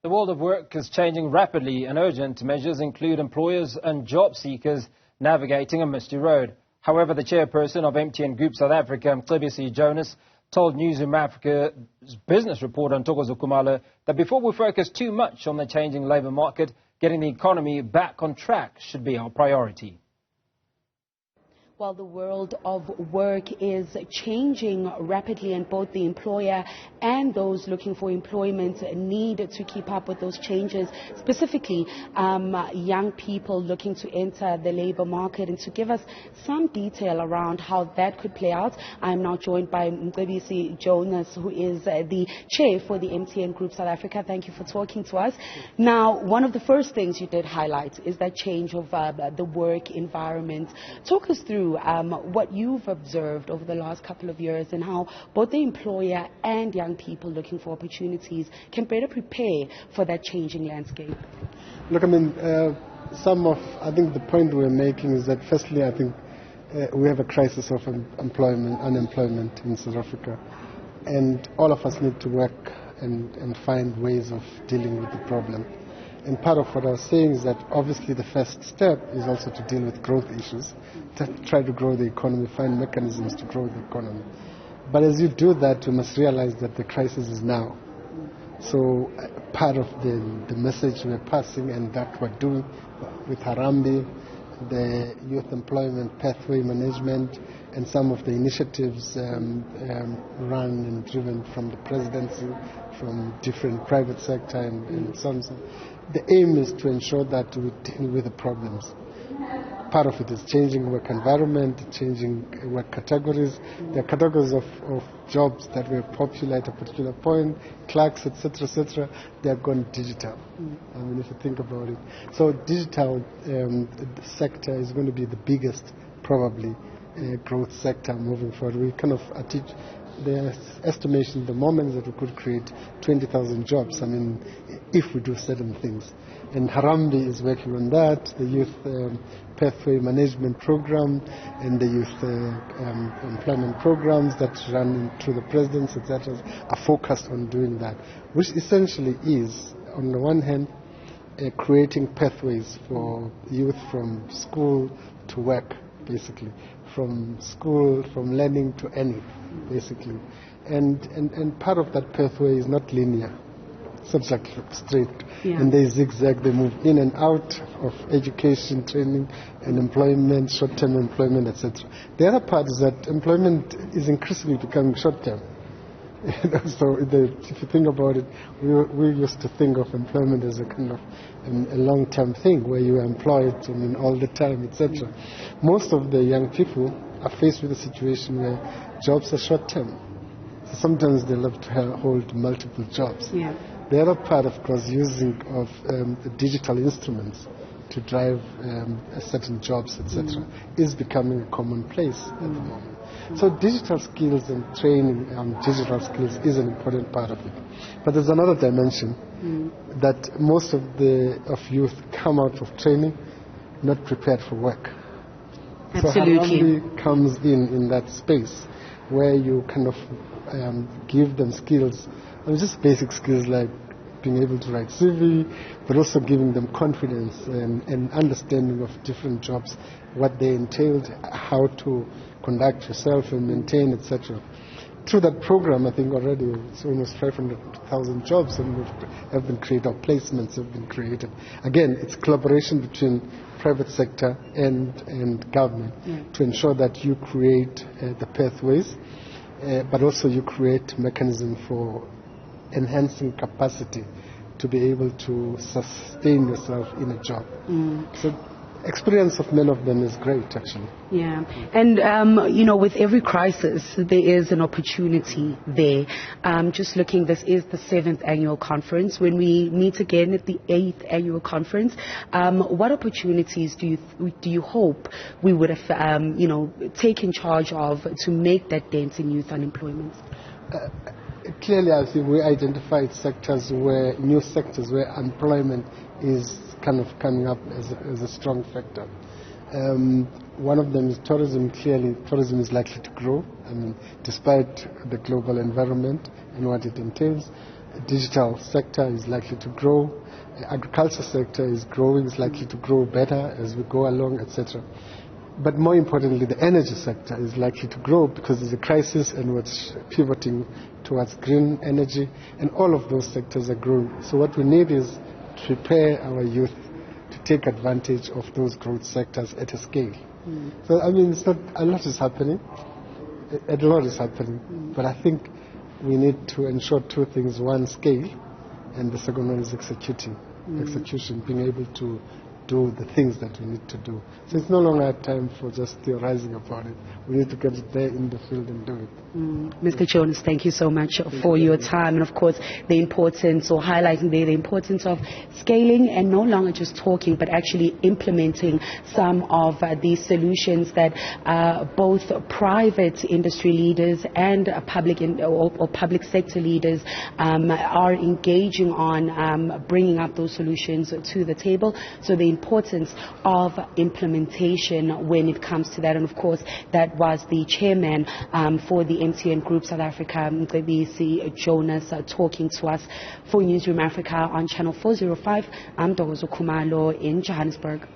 The world of work is changing rapidly, and urgent measures include employers and job seekers navigating a misty road. However, the chairperson of MTN Group South Africa, Mcebisi, Jonas, told Newzroom Afrika's business reporter Ntokozo Khumalo that before we focus too much on the changing labour market, getting the economy back on track should be our priority. Well, the world of work is changing rapidly, and both the employer and those looking for employment need to keep up with those changes, specifically young people looking to enter the labor market. And to give us some detail around how that could play out, I'm now joined by Mcebisi Jonas, who is the chair for the MTN Group South Africa. Thank you for talking to us. Now, one of the first things you did highlight is that change of the work environment. Talk us through what you've observed over the last couple of years and how both the employer and young people looking for opportunities can better prepare for that changing landscape. Look, I mean, I think the point we're making is that firstly, I think we have a crisis of unemployment in South Africa, and all of us need to work and find ways of dealing with the problem. And part of what I was saying is that obviously the first step is also to deal with growth issues, to try to grow the economy, find mechanisms to grow the economy. But as you do that, you must realize that the crisis is now. So part of the message we're passing and that we're doing with Harambee, the youth employment pathway management, and some of the initiatives run and driven from the presidency, from different private sector and so on. The aim is to ensure that we deal with the problems. Part of it is changing work environment, changing work categories. There are categories of jobs that were popular at a particular point, clerks, etc. They are gone digital. I mean, if you think about it. So digital sector is going to be the biggest, probably, growth sector moving forward. We kind of the estimation at the moment is that we could create 20,000 jobs, I mean, if we do certain things. And Harambee is working on that, the youth pathway management program and the youth employment programs that run through the presidency, etc., are focused on doing that, which essentially is, on the one hand, creating pathways for youth from school to work, basically, from school, from learning to earning, basically. And part of that pathway is not linear. It's not like straight. Yeah. And they zigzag, they move in and out of education, training, and employment, short-term employment, etc. The other part is that employment is increasingly becoming short-term. So if you think about it, we used to think of employment as a kind of a long-term thing where you are employed all the time, etc. Most of the young people are faced with a situation where jobs are short-term. So sometimes they love to hold multiple jobs. Yeah. The other part, of course, using of the digital instruments to drive certain jobs, etc., is becoming a commonplace at the moment. So digital skills and training on digital skills is an important part of it. But there's another dimension that most of youth come out of training not prepared for work. Absolutely. So Harambee comes in that space where you kind of give them skills, just basic skills like being able to write CV, but also giving them confidence and understanding of different jobs, what they entailed, how to conduct yourself and maintain, etc. Through that program, I think already it's almost 500,000 jobs have been created, or placements have been created. Again, it's collaboration between private sector and government to ensure that you create the pathways, but also you create mechanism for enhancing capacity to be able to sustain yourself in a job. So experience of many of them is great, actually. Yeah, and with every crisis there is an opportunity there. Just looking, this is the 7th annual conference. When we meet again at the 8th annual conference, what opportunities do you hope we would have taken charge of to make that dent in youth unemployment? Clearly, I think we identified new sectors where employment is kind of coming up as a strong factor. One of them is tourism. Clearly, tourism is likely to grow, despite the global environment and what it entails. digital sector is likely to grow. The agriculture sector is growing, is likely to grow better as we go along, etc. But more importantly, the energy sector is likely to grow because there's a crisis and we're pivoting towards green energy, and all of those sectors are growing. So what we need is to prepare our youth to take advantage of those growth sectors at a scale. So, I mean, it's not, a lot is happening. A lot is happening. But I think we need to ensure two things. One, scale, and the second one is execution, being able to do the things that we need to do. So it's no longer a time for just theorizing about it. We need to get it there in the field and do it. Mr. Jonas, thank you so much for your time, and of course the importance, or highlighting the importance of scaling and no longer just talking but actually implementing some of these solutions that both private industry leaders and public sector leaders are engaging on, bringing up those solutions to the table. So the importance of implementation when it comes to that, and of course that was the chairman for the MTN Group South Africa, Mcebisi, Jonas, talking to us for Newzroom Afrika on channel 405. I'm Ntokozo Khumalo in Johannesburg.